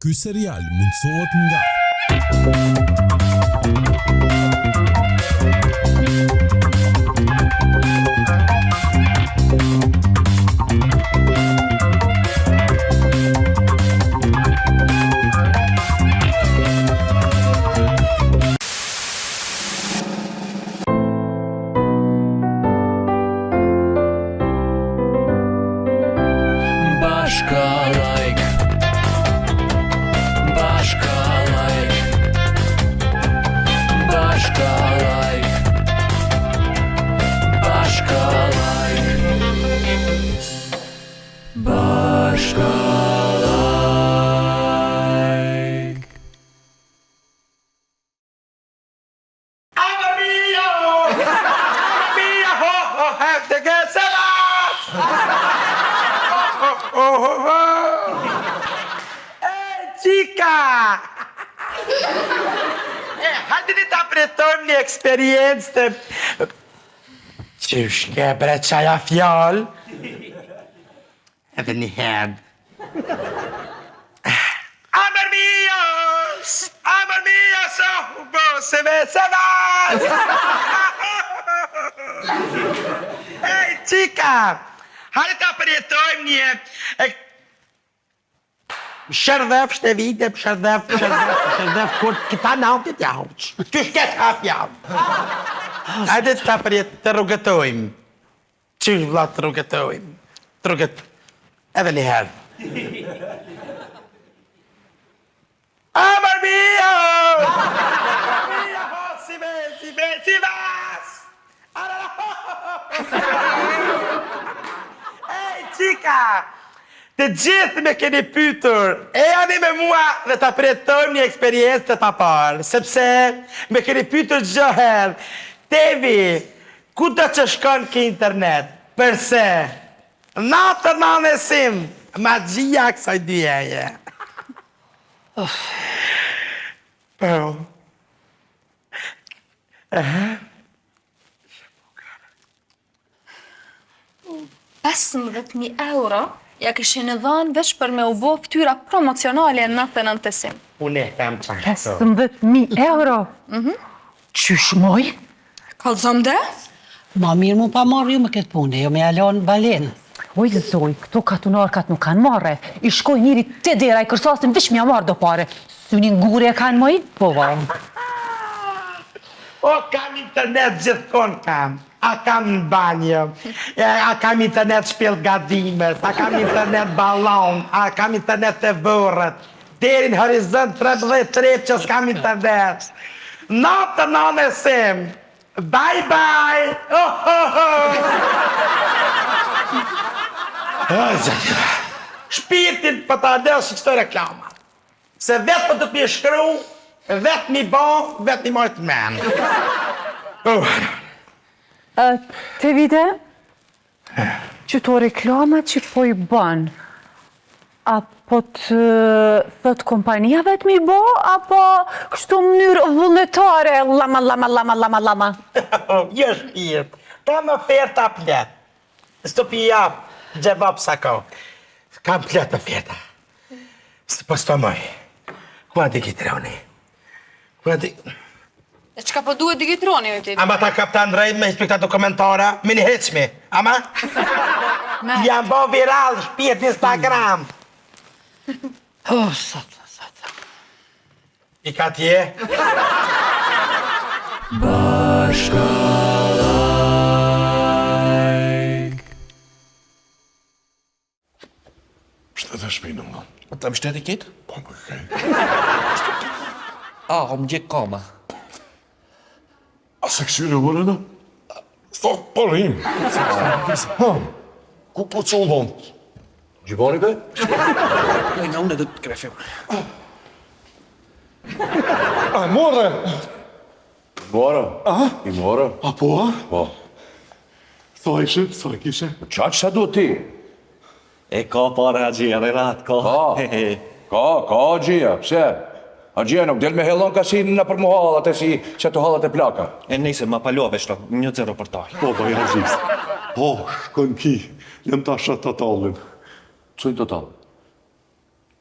Ky serial mundësohet nga Hajde ta pretojmë një eksperiencë të... Qysh ke bre qaja fjallë? Edhe një herë. Amër mijos, oh, se vas! Ej, qika! Hajde ta pretojmë një... Shërdhef, shtevite, shërdhef, kur këta nautit jauq. Qysh ke t'ka fjallë? Hajde ta të rrugëtojmë. Qysh vla të rrugëtojmë? Edhe një herë. Amër mio! Si vas! Ej, qika! Të gjithë me keni pytur, e janë me mua dhe ta pretojmë një eksperiencë të paparë, sepse me keni pytur gjoherë, Tevi, ku do që shkon ke internet? Përse? Natër në anësim, magjia kësaj dyjeje. Po. 15.000 euro ja kishin e dhanë veç për me u bo ftyra promocionale në natën anësim. Unë e kam qashtu. 15.000 euro? Qysh moj? Kalzom dhe? Ma mirë mu pa marrë ju me këtë punë, jo me alonë balenë. Oj, zoj, këto katunarkat nuk kanë marre. I shkoj njëri të dera, i kërsasin vish mja marrë do pare. Synin gure e kanë moj? Po, vam. O, kam internet gjithkon kam. A kam në banjo, a kam internet shpil gadimet, a kam internet balon, a kam internet të vërët. Deri në horizont 13 trep që s'kam internet. Natën në anësim. Bye bye! Shpirtin për ta delë që këto reklama. Se vetë për të t'mi shkru, vetë mi bon, vetë mi mojtë men. Te vite, që to reklama që po i ban, apo të thët kompania vetë mi bo, apo kështu mënyrë vullnetare, lama. Jo shpirt, kam oferta plet. Së të pija gjevap sako. Kam plet oferta. Së po së të moj. Kuanti kitroni? Kuanti... E qka po duhet digitroni, ojti? Ama ta kaptan drejt me inspekta dokumentara, me një heqmi, ama? Jam bo viral shpirt në Instagram. Sata. I ka tje? Bashkalajk. Shtetë e shpinë nga. Të më shtetë i kitë? Po, më kej. Më gjekë kama. A se kësyre vërëna? Sta parim. Ku po që u dhonë? Gjibani be? Nga unë edhe të krefe. A, more! Mora? I mora? A po, a? Po. Sa ishe? Sa i kishe? Qa që du ti? E ka pare Haxhia, Renat, ka. Ka Haxhia, pse? Haxhia nuk del me hellon kasin në për mu hallat e si që të hallat e plaka. E nejse, ma palove shto, 1-0 për taj. Po, ba, ja zist. Po, shkon ki. Jem ta shatë të talin. Cujnë total?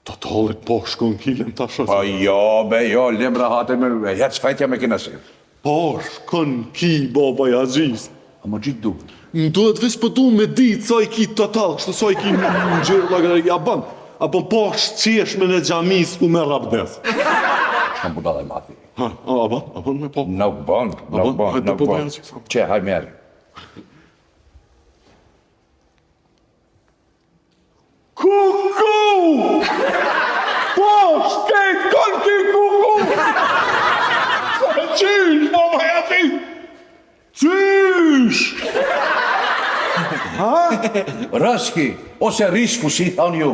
Totalit po shkon kilin tash. Po jo, be jo, lem rahate me hec fajtja me kina si. Po shkon ki baba i Aziz. A më gjitë du. Më duhet veç për du me ditë sa i ki total, kështë sa i ki në gjërë lagare ja ban. Apo po shqesh me në gjamis ku me rabdes. Shkam budala e mathi. Ha, a ban me po. Nuk bon, hajde nuk po bon. bëjnë si sa. Që, haj merë. Kuku! Po, shket, kon ki kuku! Sa qysh, baba i Aziz! Qysh! Rëski, ose risku si thonë ju.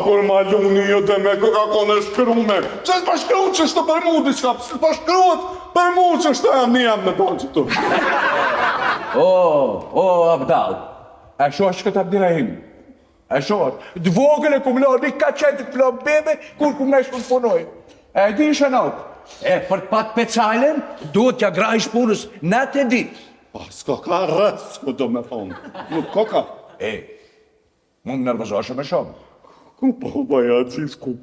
Kur ma luni jo dhe me Coca-Cola shkrume. Pse s'pa shkruat që shtë për mu diçka? Pse s'pa shkruat për mu që shtë jam një jam me tonë që tu? O, Abdal, e shosh këtë Abdirahim. E shosh, dvogën e kum lor, ka qetë të plom bebe, kur kum nesh për punoj. E di shanok, e për të pat pecalen, duhet t'ja grajsh punës në të dit. Pa, s'ka ka rës, ku do me thonë. Nuk ka ka. E, mund më nërvëzoshë me shumë. Ku po baja Aziz, ku?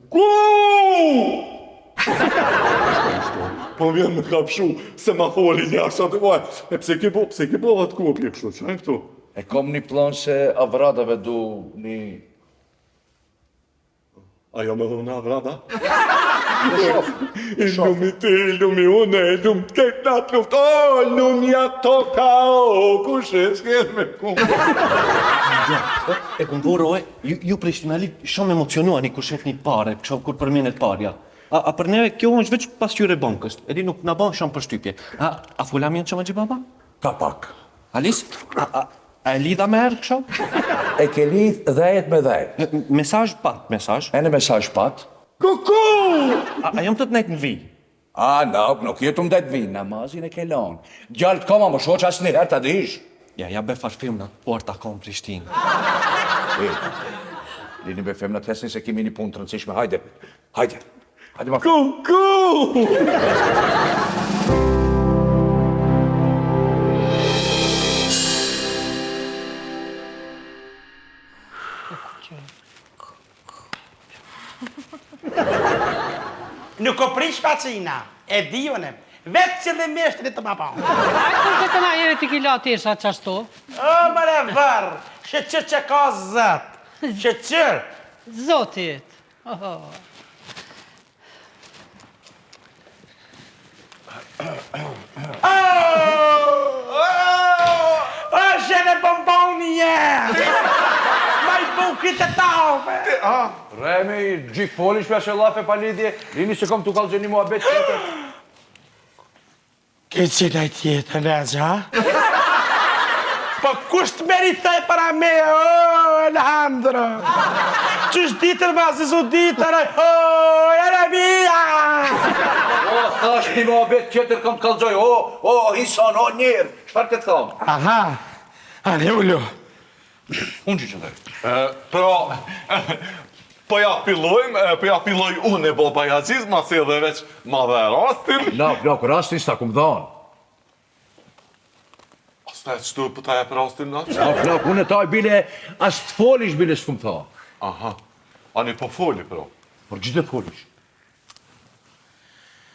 Po vjen me kapshu, se ma foli jashtë atë vaj. E pse ki po atë ku pje kështu, që e këtu? E kom një plan se avradave du një... Ajo me dhuna vrada? Ilumi ti, ilumi une, ilum t'ket natë luft, ilumi ato ka, kush e s'ker me ku. E këmë voroj, ju prishtinali shumë emocionuani kur shef një pare, kur përmenet parja. A për neve kjo është veç pasqyre bankës, edi nuk na ban shumë përshtypje. A fulam janë që më gjibaba? Ka pak. Alis, a e lidha me erë kësho? E ke lidh dhejt me dhejt. Mesazh pat, mesazh. E në mesazh pat. Kuku! A jam të nejtë në vi? Nuk jetu më dhejt vinë, namazin e ke lonë. Gjallë të koma më shoq asë një herë të dish. Ja be farfim në porta kom Prishtinë. Lini be femna të hesin se kimi një punë të rëndësishme. Hajde ma Kuku! Nuk o prish pacina, e dijone, vetë që dhe meshtri të ma pa. Ajë të të na jere t'i kila tisha qashtu. O, mëre vërë, shëqër që ka zëtë, shëqër. Zotit. O, shene bomboni jenë. Ma i bukit e taupe. Remi, gjik folish për ashe lafe pa lidhje, lini se kom t'u kalë gjeni mua betë tjetër. Ke qena i tjetër, Nezha? Po kusht meritoj para me, o, Alejandro? Qysh ditër ma zizu ditër, o, Jeremia! O, thash një mua betë tjetër kom t'u kalë o, Hison, o, njërë, shfar këtë thamë? Aha, ale ullu. Unë që qëndaj. Po ja filloj unë e baba i Aziz, ma se dhe veç ma dhe rastin. Lak, rastin s'ta kum dhanë. Asta e qëtu për ta e për rastin në që? Lak, unë e taj bile, as të folish bile s'kum tha. Aha, ani po foli, pro. Por gjithë e folish.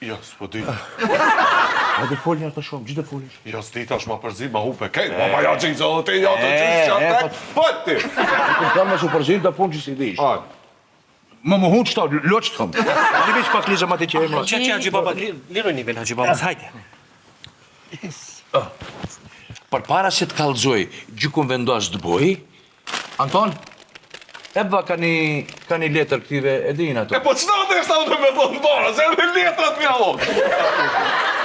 Jo, s'po di. Hajde foli njërë të shumë, gjithë e folish. Jo, s'di tash ma përzi, ma hupe kejt. Baba i Aziz, o, ti jo të gjithë që atë, fëti. Kum thanë me su përzim të punë që si dish. Ajde. Më hunë qëta, loqë të thëmë. Ani veç pak lizë ma të që e më. Që gjibaba, liroj një vel gjibaba, hajde. Për para se të kalëzoj, gjykun vendos të boj, Anton, ebva ka një letër këtive edhin ato. E po qëta të eshtë atë me thonë bara, se edhe letrat mja lotë.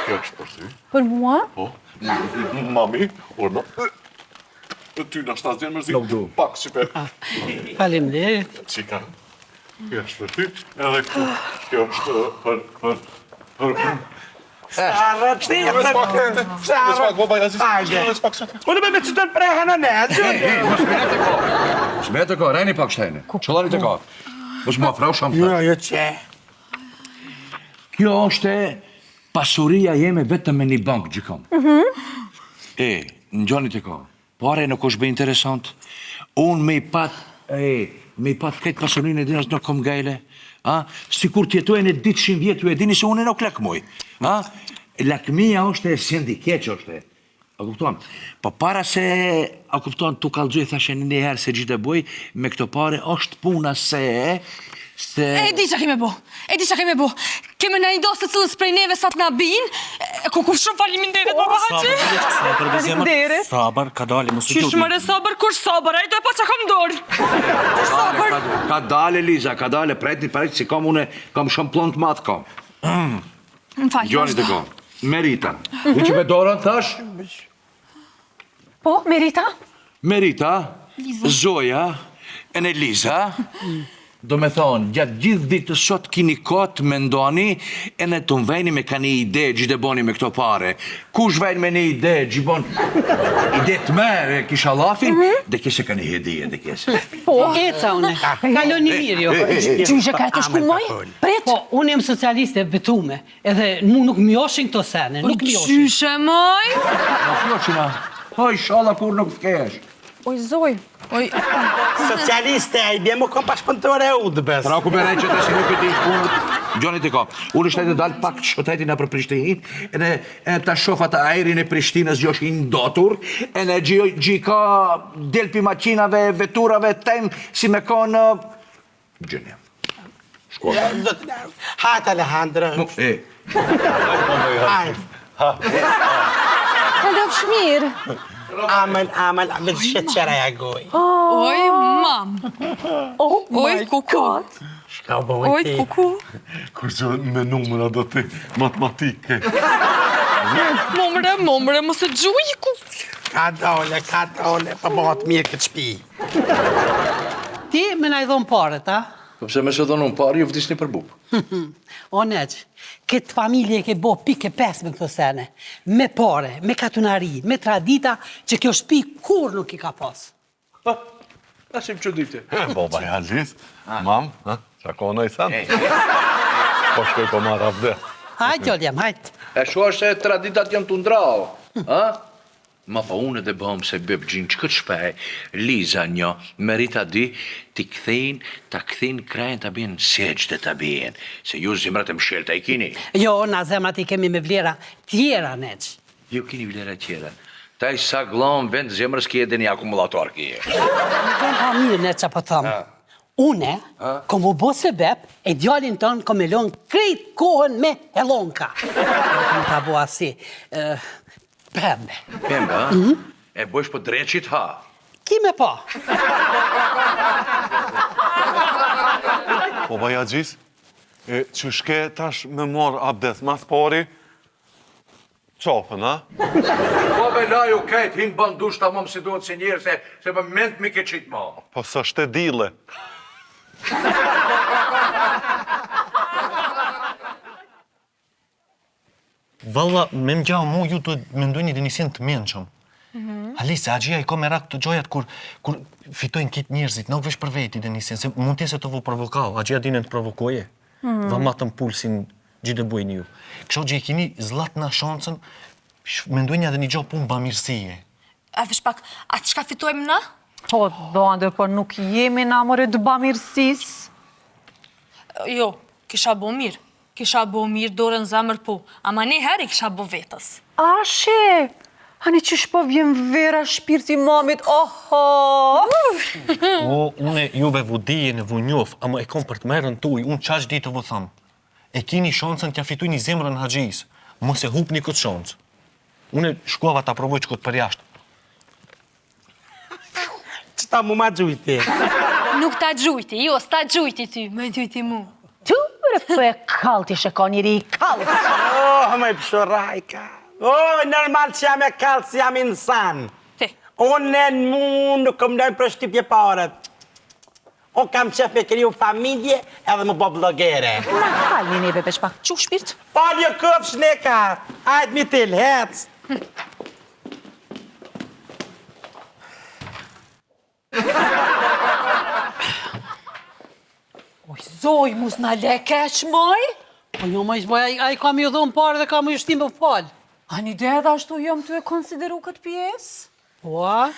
Kjo është për ty. Për mua? Po, mami, urna. Ty në ashtë asë djenë mërzi. Nuk du. Pak, qipe. Falim derit. Qika. Kjo është për ty. Edhe këtu. Kjo është për... Sarë tjetër. Sarë. Baba i Aziz. Ajde. Unë me që të në prehën në Nezha. Shme të ka, rejni pak shtajne. Qëllari të ka. Mos më afrau shamë të. Jo, që. Kjo është pasuria jeme vetëm me një bank, gjikam. E, në gjoni të ka. Pare nuk është bë interesant. Unë me i pat, me I pat këtë pasurinë e dinës në kom gajle. Si kur tjetojnë e 200 vjetë, ju e dini se unë e nuk lakmoj. Lakmia është e sindikeq është e. A kupton? Po para se, a kupton, tu kalëgjoj thashe një herë se gjithë e boj, me këto pare është puna se... E di që keme bo, Keme në i dosë të cilës prej neve sa të na bin, ku shumë faliminderit, baba Haqi. Faliminderit. Sabar, ka dali, më së Qysh mëre sabar, kush sabar, a I do e pa që kam dorë. Kush sabar? Ka dale, Liza, ka dale, prejti, si kam une, kam shumë plon të matë kam. Më falë, Gjoni të kam. Merita. U që me dorën, thash? Po, Merita? Merita, Zoja, e në Liza, do me thonë, gjatë gjithë ditë sot kini kotë me ndoni, e në të mvejni me ka një ide gjithë e boni me këto pare. Kush vejnë me një ide, gjithë ide të mere, kisha lafin, dhe kese ka një hedije, dhe kese. Po, eca une, kalon një mirë jo. Gjyshë ka të shku moj? Pret? Po, unë jem socialiste betume, edhe mu nuk mjoshin këto sene, nuk mjoshin. Gjyshë moj? Qina, hoj, shala kur nuk të kesh. Oj, zoj, oj... Socialiste, a I bje mu kom pa shpëntore e udbës. Tra ku berej që të si nuk e ti shpunët. Gjoni të ka, unë është të dalë pak qëtetin në për Prishtinë, e të shofa të aerin e Prishtinës gjosh i ndotur, e në gjika delpi makinave, veturave, tem, si me konë... Gjënja. Shkolla. Hajt, Alejandro. Kalov shmirë. Amen, sheqera ja goj. Oj, mam. Oj, kuku. Shka u bëmë Oj, ti. kuku. Kur që me numëra do të matematike. Momre, mos e gjuj, ku. Ka dole, pa bëhat mirë këtë shpi. Ti me na I dhonë paret, a? Pëse me se dhonë unë pari, ju vdisni për bupë. O neq, këtë familje ke bo pike 5 me këto sene. Me pare, me katunari, me tradita, që kjo shpi kur nuk I ka pas. Asim që dite. Boba e Aziz, mam, qa kona I sen? Po shkoj po marra vde. Hajt, joljem, hajt. E shu është se traditat jam të ndrao. Ma pa unë edhe bëmë se bëbë gjinë që këtë shpej, Liza një, Merita di, ti ta këthin krajnë të bjenë, seqë dhe të bjenë, se ju zemrat e mshelë të I kini. Jo, na zemrat I kemi me vlera tjera, neq. Ju kini vlera tjera. Ta I sa glon vend zemrës ki edhe një akumulator ki. Në ka mirë, neq, që po thëmë. Une, kom u bo se bep, e djallin tënë kom e lonë krejt kohën me helonka. Kom ta bo asi, pembe. Pembe, E bësh po dreqit ha. Kime pa? Po baja Aziz, që shke tash me morë abdes mas pari, qopën, a? Po me laju kajt, hinë bandush të mëmë si duhet si njerë, se më ment mi ke qitë ma. Po së shte dile. Valla, me më gjao mu, ju të mendojnë një denisin të menqëm. Alise, Agjia I ka me rak të gjojat kur fitojnë kitë njerëzit, nuk vesh për veti denisin, se mund t'i se të vo provokau, Agjia dinen të provokoje. Va matën pulsin gjithë bujnë ju. Kësho që I kini zlat na shansën, mendojnë edhe një gjo punë ba mirësije. A vesh pak, atë shka fitojmë na? Po, doande, por nuk jemi na more të bamirësis. Jo, kisha bo mirë. Kisha bo mirë dorën zemër po, ama një herë I kisha bo vetës. Ashe, hani qysh po vjen vera shpirti mamit, oho! O, une juve vu dijen e vu njof, ama e kom për të merën tuj, unë qash ditë të vë thamë. E kini shansën t'ja fituj një zemrën Haxhis, mos e hup një këtë shansë. Une shkuava t'a provoj që këtë për jashtë. Që ta mu ma gjujti. Nuk ta gjujti, jo, s'ta gjujti ty, me gjujti mu. Tu, po e kalti shë ka njëri I kalti. Oh, me pësho rajka. Oh, normal që jam e kalë si jam insan. Te. Unë në mu nuk më dojnë për shtypje parët. Unë kam qef me kriju familje edhe më bo blogere. Na halni neve vesh pak, Qu shpirt? Paljo këp shneka, ajt mi til, hec. oj, zoj, mus na le keq, moj? Po jo, ma ishboj, a I kam ju dhonë parë dhe kam ju shtim për falë. A një dhe edhe ashtu jam të e konsideru këtë pjesë? Po, a?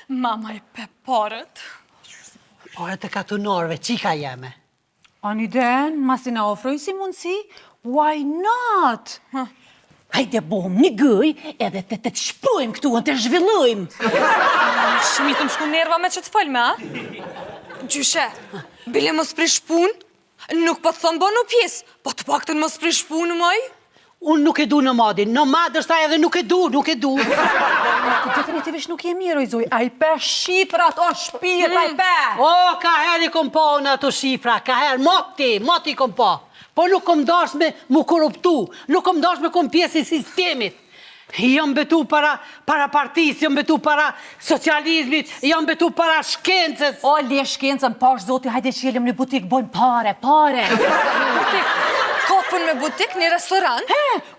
Mama e pe parët. O, e të katunorve, qika jeme. Aniden, masi na ofroj si mundësi, why not? Hajde bohëm një gëj edhe të shprujmë këtu, të zhvillujmë. Shmitëm shku nerva me që të folme, a? Gjyshe, bile mos prish pun, nuk po të thonë bo në pjesë, po të pak të mos prish pun, moj? Unë nuk e du në madin, në madë është ta edhe nuk e du. Definitivisht nuk je mirë, o i zoj, a i pe shifrat, o shpirt, a i pe. O, ka her i kom pa unë ato shifra, ka her, moti kom pa. Po nuk kom dash me mu korruptu, nuk kom dash me kom pjesë i sistemit. Jam betu para partisë, jam betu para socializmit, jam betu para shkencës. O, le shkencën, pash zoti, hajde qelim një butik, bojmë pare. Butik, kapën me butik, një restoran?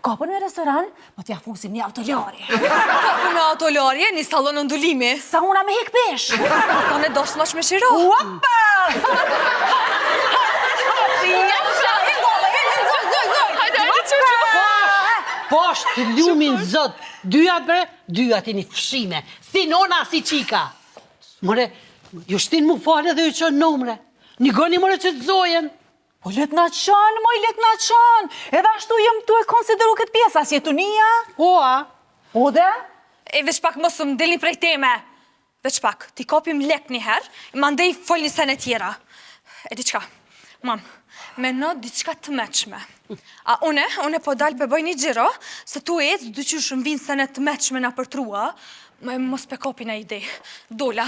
Kapën me restoran, më t'ja fusim një autolari. Kapën me autolarje, një salon në ndulimi. Sa una me hek pesh. Ta në doshtë mash me shiro. Uapa! Poshtë lumin zot, dyat bre, dyat i një fshime, si nona, si qika. More, ju shtin mu fale dhe ju qënë numre, një goni more që të zojen. Po let na qanë, moj, let na qanë. Edhe ashtu jem tu e konsideru këtë pjesë, as jetu nija. Oa. O dhe? E veç pak mos më delni prej teme. Veç pak, ti kopim lek një herë, ma ndej fol një sene tjera. E diqka, mam, me në diqka të meqme. A une po dalë pe bëj një gjiro, se tu e dy që shumë vinë sene të meqme nga përtrua, me mos pe kopi në ide. Dola.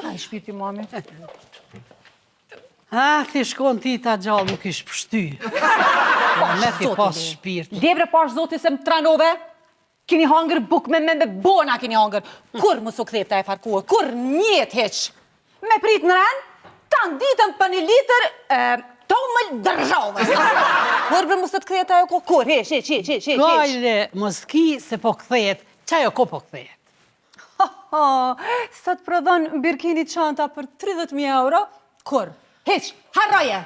Ai shpirti mami. Ti shkon ti ta gjallë nuk ish pështy. Me ti pas shpirt. Debre pash zoti se më tranove, kini hangër buk me bona kini hangër. Kur më su kthep ta e farkuar, kur njet heq. Me prit në ren, tanë ditën për një litër, tomël dërzove. Kur për mësë të kthep ta e kur, heq. Kajle, moski se po kthejet, qajo ko po kthejet. Sa të prodhon Birkini çanta për 30.000 euro, kur? Heq, harroje!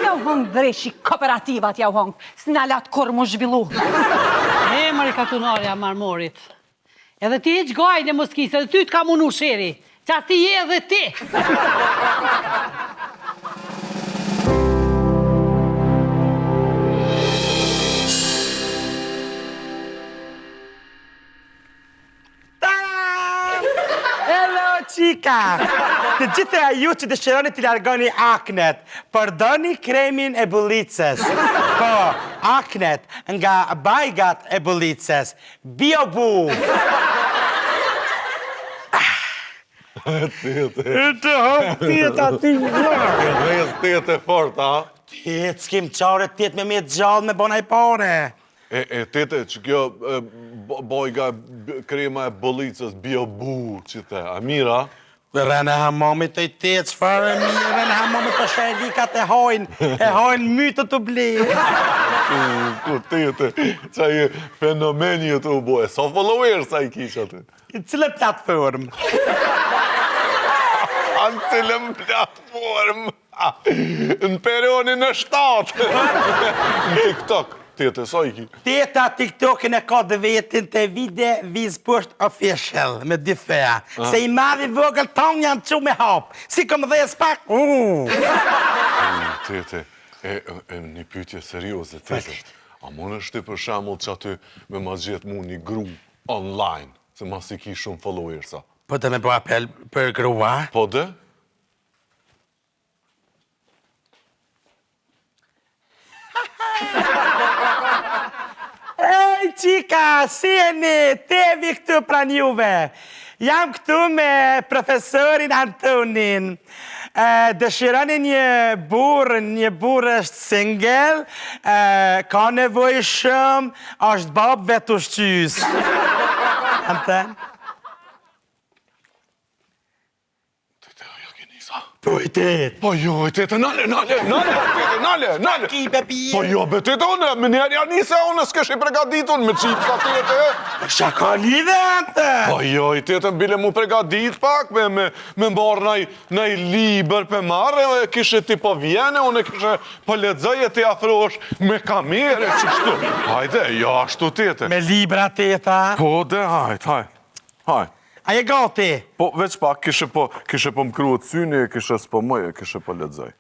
Ja u hongë dreshi kooperativat, ja u hongë, s'na latë kur mu zhvillu. E, mëri katunarja marmorit. Edhe ti heq gajle moskis, edhe ty t'ka munu sheri. Qa si je edhe ti. Qika, të gjithë e ju që dëshironi t'i largoni aknet, përdoni kremin e bulicës. Po, aknet nga bajgat e bulicës. Biobu. Të hop tjetë ati njërë. Tjetë e fort, a? Tjetë, s'kim qare tjetë me mjetë gjallë me bonaj pare. Tete, që kjo bojga krema e bolicës Biobu, që te, a mira? Rene hamamit e tjetë, qëfare mirë, rene hamamit të shajlikat e hojnë mytë të blirë. Ku tete, që e fenomeni të u bojë, sa follower sa i kisha të? Në cilë platform? Në cilën platform? Në perionin në 7. Në TikTok. Tete, sa i ki? Teta TikTokin e ka dhe vetin të vide Vizpusht Official me dy thea. Se i madhi vogël tonë janë që me hapë. Si kom dhe e spak. Tete, një pytje serioze, tete. A më nështë ti për shemull që aty me ma gjithë mu një gru online, se ma si ki shumë followersa? Po të me bo apel për grua? Po dhe? Ej, qika, sjeni, tevi këtu pran juve. Jam këtu me profesorin Antonin. Dëshironi një burë është single, ka nevoj shumë, është bab vetë ushqys. Anton? Tete, aja ke nisa? Po i tete. Po jo, tete, nale. Ki bebi. Po jo, be tete, unë, me njerë janë nise, unë s'kesh i pregaditun me qipë sa tete. Shaka lidhe, Anton. Po jo, i tete, bile mu pregadit pak, me mbarë nëj liber për marrë, kishe ti po vjene, unë kishe po ledzoje ti afrosh me kamere, qështu. Hajde, jo, ashtu tete. Me libra teta. Po dhe, hajt. A je gati? Po, veç pak, kishe po më kruat syni, kishe s'po mëj, kishe po lexoj.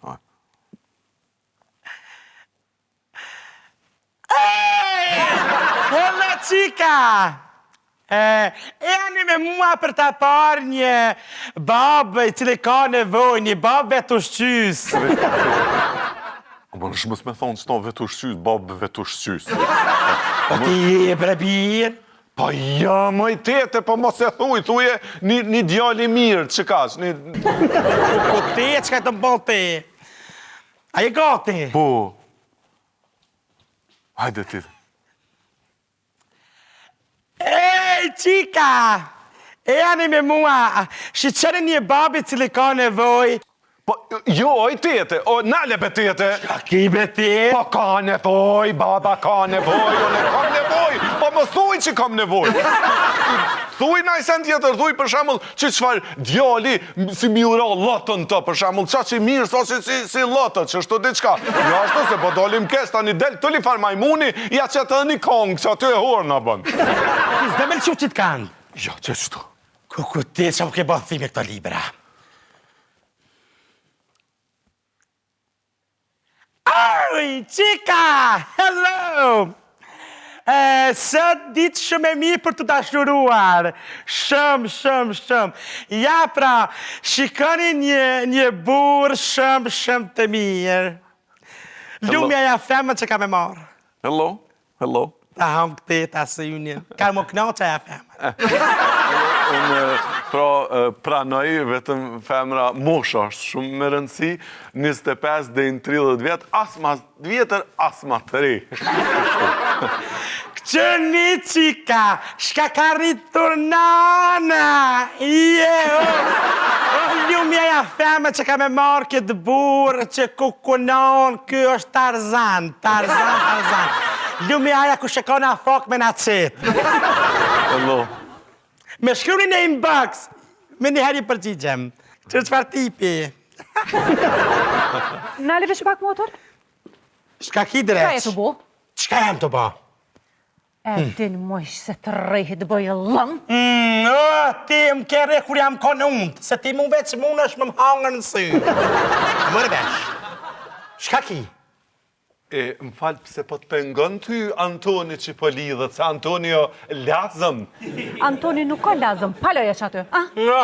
Hello, chica! Jeni me mua për ta parë një babë i cili ka nevojë, një babë vetushqys. Më nëshmës me thonë s'ton vetushqys, babë vetushqys. Po ti e brebir? Pa ja, mëj tete, po mos e thuje një djali mirë, që kash, një... Po ti e qka të mbëll ti? A je gati? Po... Hajde ti. Ej, chica! Jeni me mua, shqyqeni një babi cili ka nevojë. Po, jo, oj tete, o nale be tete. A ki be ti? Po ka nevoj, baba ka nevoj, unë kam nevoj, po mos thuj që kam nevoj. Thuj na i sen tjetër, thuj për shemull që qfar djali si mi ura lotën të, për shemull qa që mirë, sa si lotët, që shtu diqka. Ja ashtu se po dolim kes, ta një del të li far majmuni, ja që të një kongë, që aty e horë në bënë. Ti s'de me lëqu që t'kanë. Ja, që qëtu. Kuku ti që më ke bëthi me këto libra. Oj, chica! Hello! Sot ditë shumë e mirë për të dashuruar. Shumë. Ja pra, shikoni një burë shumë të mirë. Lumja ja femën që ka me marë. Hello. Ta hangë këti, ta së unë. Ka më këno që ja femën. Unë pranoj vetëm femra mosha është shumë më rëndësi, 25 dhe në 30 vjetë, as mas vjetër, as ma të ri. Këqëni qika, shka ka rritur nana, lumja ja feme që ka me marrë këtë burë që kukunon, kjo është Tarzan. Lumja aja ku shekon a fok me na qitë. Hello. Me shkruni në inbox, me një heri përgjigjem. Qëfar tipi? Nale vesh pak motor? Shka ki dreq? Ka e të bo? Qka jam të bo? E din mojsh se të rejhe të bëjë lëm? Ti më kere kur jam konë undë, se ti mu veç mund është më më hangër në sy. Mërë vesh. Shka ki? Më falë pëse po të pengon ty Antoni që po lidhët, se Antonio lazëm. Antoni nuk ka lazëm, paloja që aty.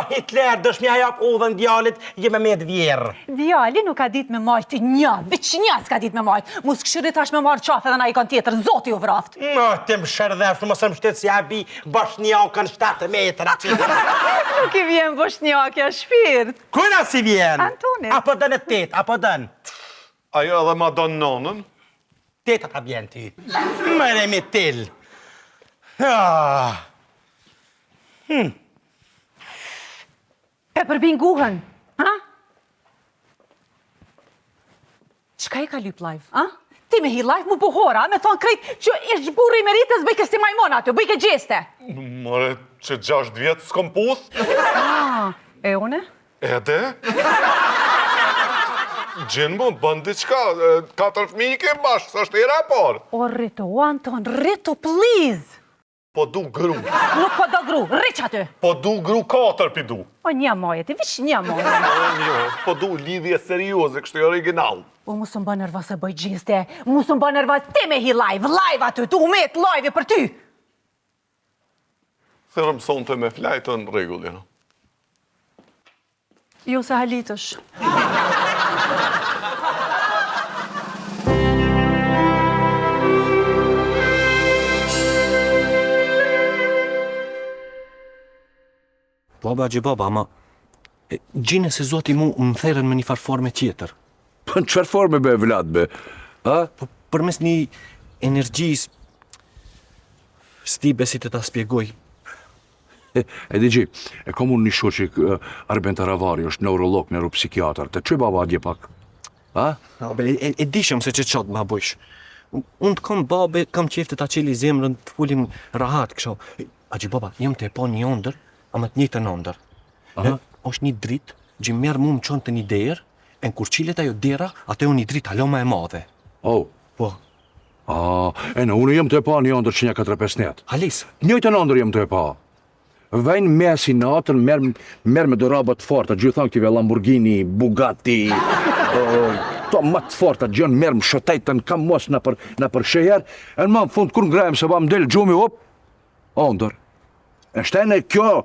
Hitler, dëshmja jap udhën djallit, jeme me dvjerë. Djali nuk ka dit me majtë një, veç një s'ka dit me majtë. Mus këshyri tash me marë qafe dhe na i kanë tjetër, zoti u vraft. Ti më shërdheftë, mos më shtetë si abi Boshnjakën 7 metra. Nuk i vjen Boshnjakja shpirt. Kuna si vjen? Antoni. Apo dënë tet, apo dënë? Ajo edhe ma donë nonën? Teta ta bjen ty. Mëre me til. E përbin guhën, ha? Qka i ka lyp live, ha? Ti me hi live mu buhora, me thonë krejt që ish burri i meritës bëjke si majmon aty, bëjke gjeste. More, që 6 vjetë s'kom puth? E une? Ede? Gjenë më, bëndi qka, 4 fmi i ke bashkë, së është i rapor. O rritu, Anton, rritu, please. Po du gru. Nuk po do gru, rriq aty. Po du gru 4 pi du. O një moje, ti vish një moje. Po du lidhje serioze, kështë i original. O musë më bë nervas e bëj gjiste, musë më bë nervas ti me hi live aty, tu umet live për ty. Se rëmëson të me flajtën regullin. Jo se halitësh. Baba, gjibaba, ama gjine se zoti mu më theren me një farforme tjetër. Në qëfar forme be, Vlad, be? Po përmes një energjis, sti besit të ta spjegoj. E di gji, e kom unë një shoqi Arben Taravari, është neurolog, neuropsikiatr, të që baba adje pak? E dishëm se që qatë ma bëjsh. Unë të kam babe, kam qeftë ta qeli zemrën, të fulim rahat, kësho. A gjibaba, jem të e po një ondër, ama të njëtë në ndër. është një dritë, që merë mu më qonë të një derë, e në kur qilet ajo dera, atë e një dritë haloma e madhe. Oh. Po. Unë jem të e pa një ndër që një 4-5 net. Halis. Njëjtë në ndër jem të e pa. Vajnë mes i natën, merë me doraba të forta, gjithon këtive Lamborghini, Bugatti, to më të forta, gjën merë më shotajtën, kam mos në për sheher, e në më fund, kur ngrajmë se ba më delë gjumi, ondër. E shtene kjo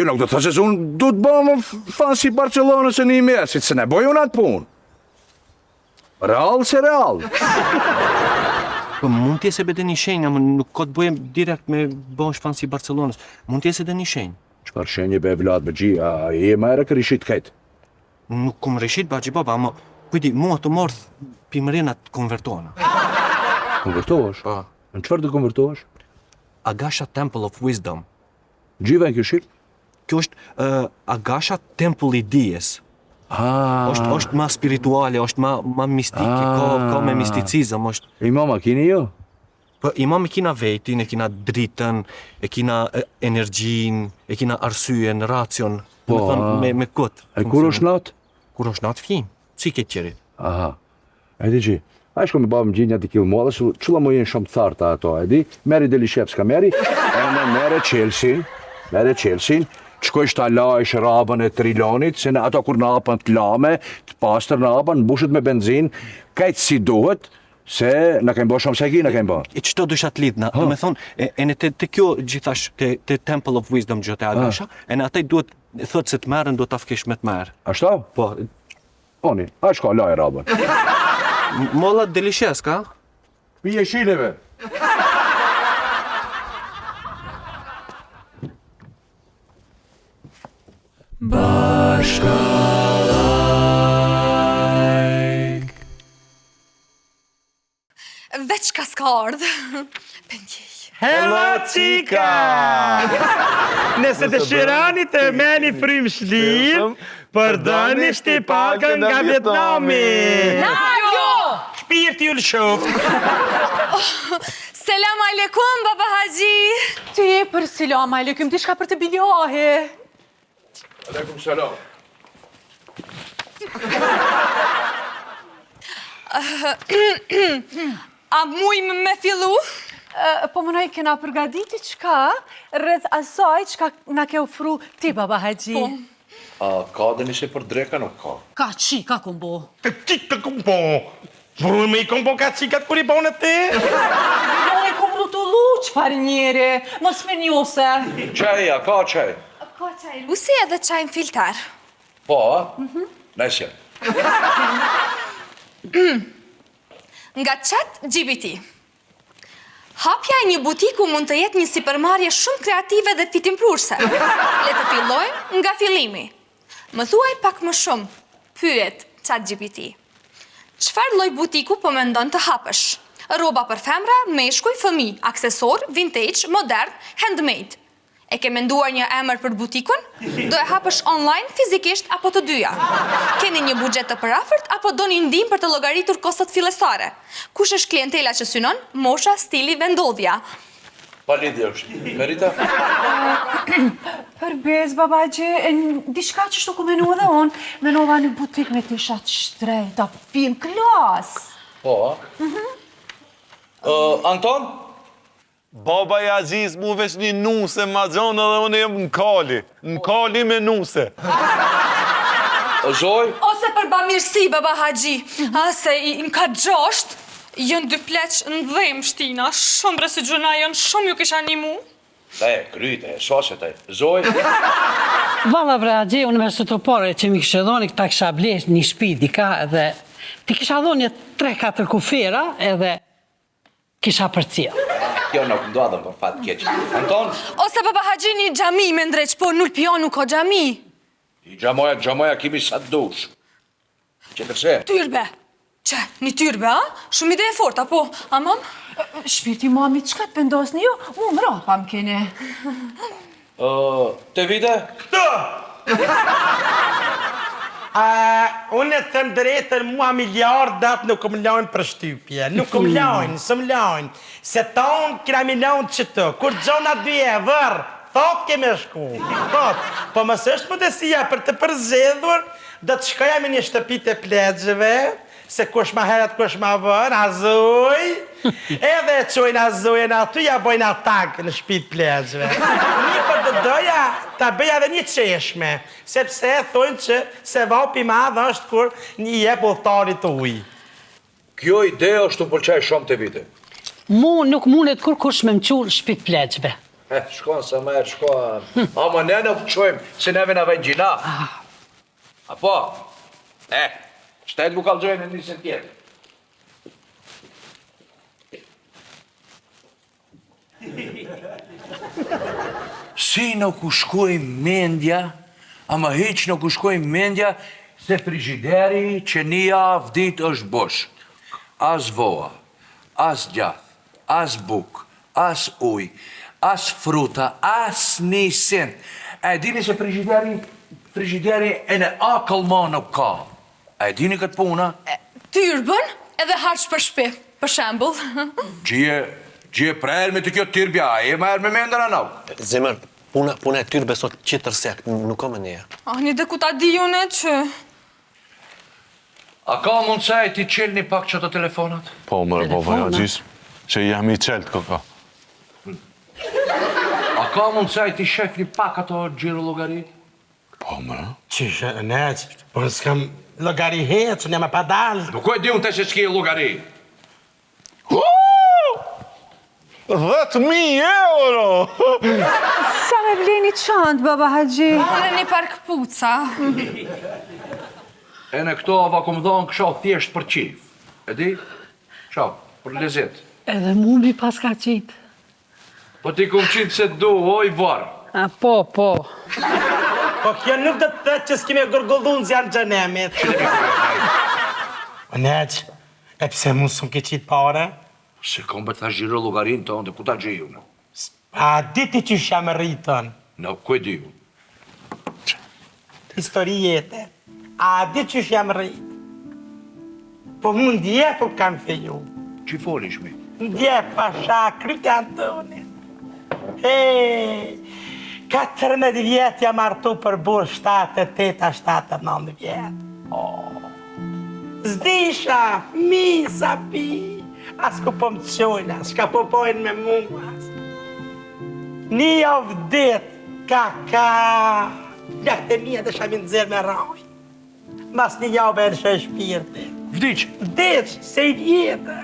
nuk do të thë se unë du të bëmë fanë si Barcelonës e një mesit, se ne bojë unë atë punë. Real se real. Po mund t'jese be dhe një shenja, më nuk ka të bëjem direkt me bësh fanë si Barcelonës. Mund t'jese dhe një shenjë. Qëpar shenje be Vlad Bëgji, a e ma ere kërishit këtë? Nuk kom rishit baxhi baba, ama kujti, mua të mordh pimërina të konvertohena. Konvertohesh? Po. Në qëfar të konvertohesh? Agasha Temple of Wisdom. Gjiva e kjo shqip? Kjo është Agasha Tempulli i Dijes. është ma spirituale, është ma mistike, ka me misticizëm, është... Imama kini jo? Po, imam e kina vetin, e kina dritën, e kina energjin, e kina arsyen, racion, me këtë. E kur është natë? Kur është natë fjim, si këtë qërit. Aha, e di që, a shko me babë më gjinja t'i kilë modhe, qëlla më jenë shumë tharta ato, e di, meri Delishevska meri, e në mere Qelsin, qëkoj shta lajsh rabën e trilonit, se në ato kur në apën të lame, të pastër në apën, në bushët me benzin, kajtë si duhet, se në kemë bo shumë se ki, në kemë bo. E qëto dësha të lidhna, do me thonë, e në të kjo gjithash, të Temple of Wisdom gjithë e Agasha, e në ataj duhet, thëtë se të merën, duhet të afkesh me të merë. Ashta? Po. Oni, a shka laj rabën. Molla Delisheska? Pije shileve. Veç ka s'ka ardhë. Pëndjej. Hello, qika! Nëse të shirani të meni frim shlip, përdoni shtipakën nga Vietnami. Jo! Shpirti ju lëshuf. Selam aleikum, baba Haji. Ti e për selam aleikum, ti shka për të biljohi. Aleikum salam. A muj me fillu? Po mënoj kena përgaditi qka rreth asaj qka na ke ofru ti, baba Haji. Ka dhe nishe për dreka nuk ka? Ka qi, ka kumbo. Të qika kumpo. Vërë me i kumpo ka qikat kur i bonë të? Biljohi kumru të lu, qfar njeri, mos me njose. Qaja, ka qaj? Ka qaj rusi edhe qaj në filter. Po, nesje. Nga chat GPT. Hapja e një butiku mund të jetë një sipërmarrje shumë kreative dhe fitimprurse. Le të fillojmë nga fillimi. Më thuaj pak më shumë, pyet chat GPT. Çfarë lloj butiku po mendon të hapësh? Rroba për femra, meshkuj, fëmijë, aksesor, vintage, modern, handmade. E ke menduar një emër për butikun? Do e hapësh online, fizikisht, apo të dyja? Keni një buxhet të përafërt, apo doni ndihmë për të llogaritur kostot fillestare? Kush është klientela që synon? Mosha, stili, vendodhja. Pa lidhje është. Merita? Për bez, babaji, diçka që shtu ku menu edhe unë, menova një butik me të ishat shtrejta, film, klas. Po, Anton? Baba i Aziz mu veç një nuse ma gjonë edhe unë jem në kali me nuse. Zoj? Ose për bamirësi, baba Haji. Se i ka 6, jënë 2 pleq në dhemë shtina, shumë bre se gjuna jënë, shumë ju kisha një mu. Kryte, sosetaj. Zoj? Valla bre, Agje, universitetore që mi kështë dhoni këta kisha blesh një shpi dika edhe ti kisha dhoni 3-4 kufera edhe kisha përcjell. Kjo nuk ndodhëm për fatë keqë. Anton? Ose baba Haji një gjami me ndreq, po null pion nuk o gjami. I gjamoja kimi sa të dush. Që tërse? Tyrbe. Që, një tyrbe, a? Shumë ide e forta, po, a mam? Shpirti mami, qka të vendosni ju? Mu më ropa më kene. Te vide? Këto! Unë e thëmë drejtën, mua miliardat nuk më lojnë për shtypje. Nuk më lojnë, së më lojnë. Se tonë kina mi lojnë që të. Kur gjona 2 e vërë, thot keme shku. Thot, po mësë është mëdesia për të përzedhur, do të shkoja me një shtëpi të plegjëve, se kush ma heret, kush ma vën, azuj, edhe e qojnë azujën aty, ja bojnë atak në shpit plegjve. Një për të doja, ta bëja dhe një qeshme, sepse thonë që se vapi madh është kur një jep udhëtarit të ujë. Kjo ide është të pëlqej shumë të vite. Mu nuk mundet kur kush me mqur shpit plegjve. Shkon se me shkon. Ama ne nuk qojmë, se neve në vend gjina. Apo? Shtetë mu kalëgjojnë në njësën tjetë. Si nuk u shkoj mendja, ama hiq nuk u shkoj mendja, se frigideri që një javë dit është bosh. As voa, as gjath, as buk, as uj, as fruta, as një sent. E dini se frigideri e në akëll ma nuk ka. E dini këtë puna? Tyrbën edhe harç për shtëpi, për shembull. Gjie prerë me të kjo tyrbja, e ma erë me mendër anau. Zemër, puna e tyrbe sot qitër sekt, nuk ka me njeja. Një dhe ku ta di une që... A ka mundësaj ti qelë një pak që të telefonat? Po, mërë, po, vaja gjisë, që jam i qeltë këka. A ka mundësaj ti shef një pak ato gjiro logari? Po, mërë. Qishë, por s'kam logari hetë, që një me pa dalë. Nuk e di unë të që s'ki logari. 10.000 euro! Sa me bleni qantë, baba Haxhi? Unë një par këpuca. E në këto ava kom dhonë kësha thjesht për qif. E di? Qa, për lezet. Edhe mu mi pas ka qitë. Po ti kom qitë se du, oj varë. A, po. Po kjo nuk dhe të thëtë që s'ki me gërgullun zjanë gjenemit. Neq, e pse mu s'un ke qitë pare? Se kom bërë tha gjiro logarin të ndë, ku ta gjiju në? A diti që sham rritën? Në, ku e diju? Histori jete. A diti që sham rritë? Po mu ndje po kam feju. Që folish mi? Ndje pasha kryte Antoni. 14 vjetë jam martu për burë 7, 8, 7, 9 vjetë. Zdisha, misa, pi. As ku po më qojnë, shka po pojnë me mua. Një javë dit, ka, gjak të mija të shamin dzirë me raj. Mas një javë e në shë shpirti. Vdiq? Vdiq, se i vjetë.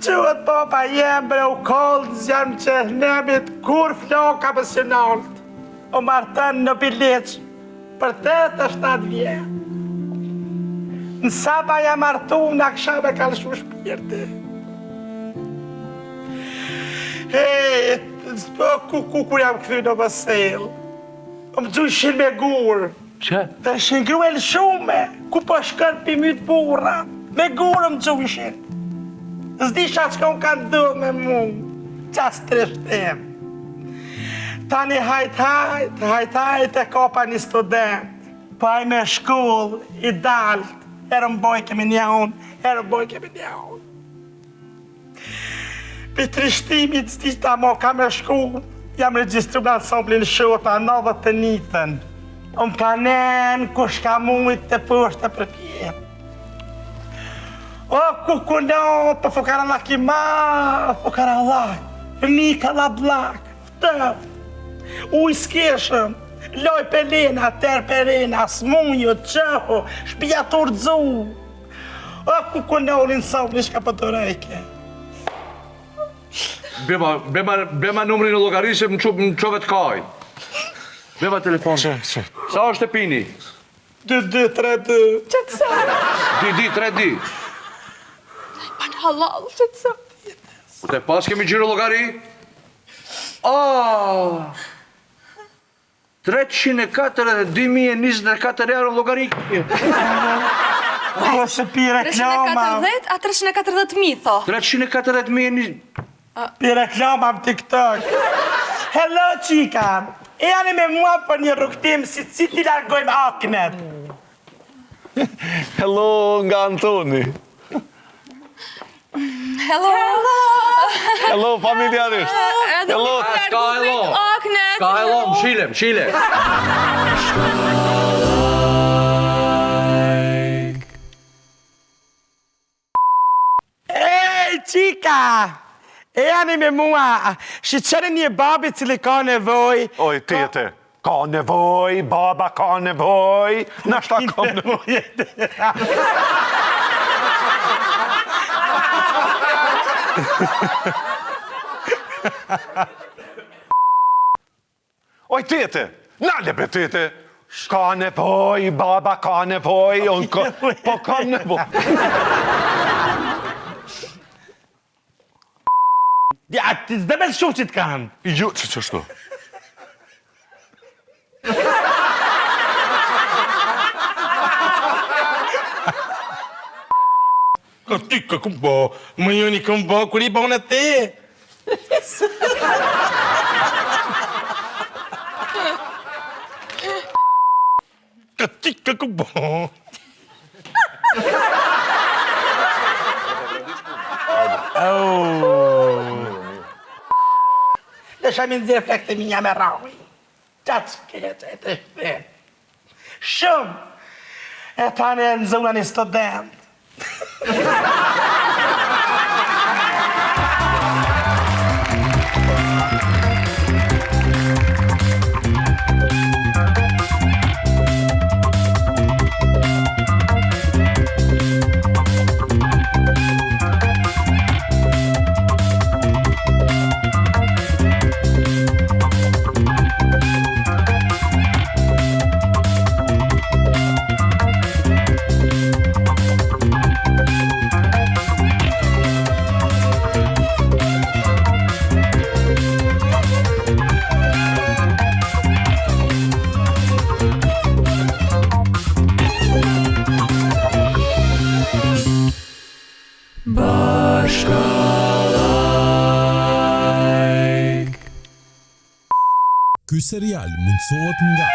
Quët papa jem bre u kollë, zjam që nemit kur floka për së naltë. O martën në bileq, për 8-7 vjetë. Në saba jam martu, në kësha me kalëshu shpirti. Kur jam këthy në vësel, më gjushin me gurë. Që? Të shingru e lëshume, ku po shkën për mytë burra. Me gurë më gjushin. Zdisha që ka unë kanë dëllë me mu, qas të rështem. Tani hajt e kopa një student. Pa i me shkollë, i dalë. Herën boj kemi një unë, herën boj kemi një unë. Për trishtimit s'dishta mo ka me shku, jam registru në ansamblin shota, 91. Unë ka nenë kush ka mujt të pështë për pjetë. O, kukuno, për fukara la kima, fukara la, nika la blak, ftëf, uj s'keshëm. Loj pelena, ter pelena, smunjo, qëho, shpia të urdzu. O, ku kononin sa u nishka për të rejke. Bema numrin e logarisë më qove të kaj. Bema telefon. Që? Sa është e pini? 2232. Që të sa? 2232. Pan halal, që të sa? U te pas kemi gjiro logari? 304 dhe 2024 euro logari. O, se pi reklama. 340 a 340.000, tho? 340.000. Pi reklama më TikTok. Hello, qika. E janë me mua për një rukëtim si ti largojmë aknet. Hello, nga Antoni. Hello. Hello, familjarisht. Hello. Ska hello. Aknet. Ska hello, mshile. e ani me mua, shiqeni një babi cili ka nevoj. Oj, tete, ka nevoj, baba ka nevoj, nashta ka nevoj. Oj, tete, nale be tete, ka nevoj, baba ka nevoj, po ka nevoj. Ja, ti s'dhe me shumë që t'kanë. Jo, që shto? Ka ty ka këm bo, më joni këm bo, kur i bon e te. Ka ty ka këm bo. Lasciami zire flekte minha me raui. Qatë që e të shpe. Shumë. E tane në zona një student. Ky serial mundësohet nga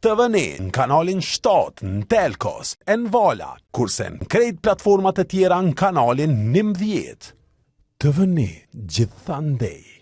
TV-ni në kanalin 7 në Telkos e në Vala, kurse në krejt platformat e tjera në kanalin 19. TV-ni gjithandej.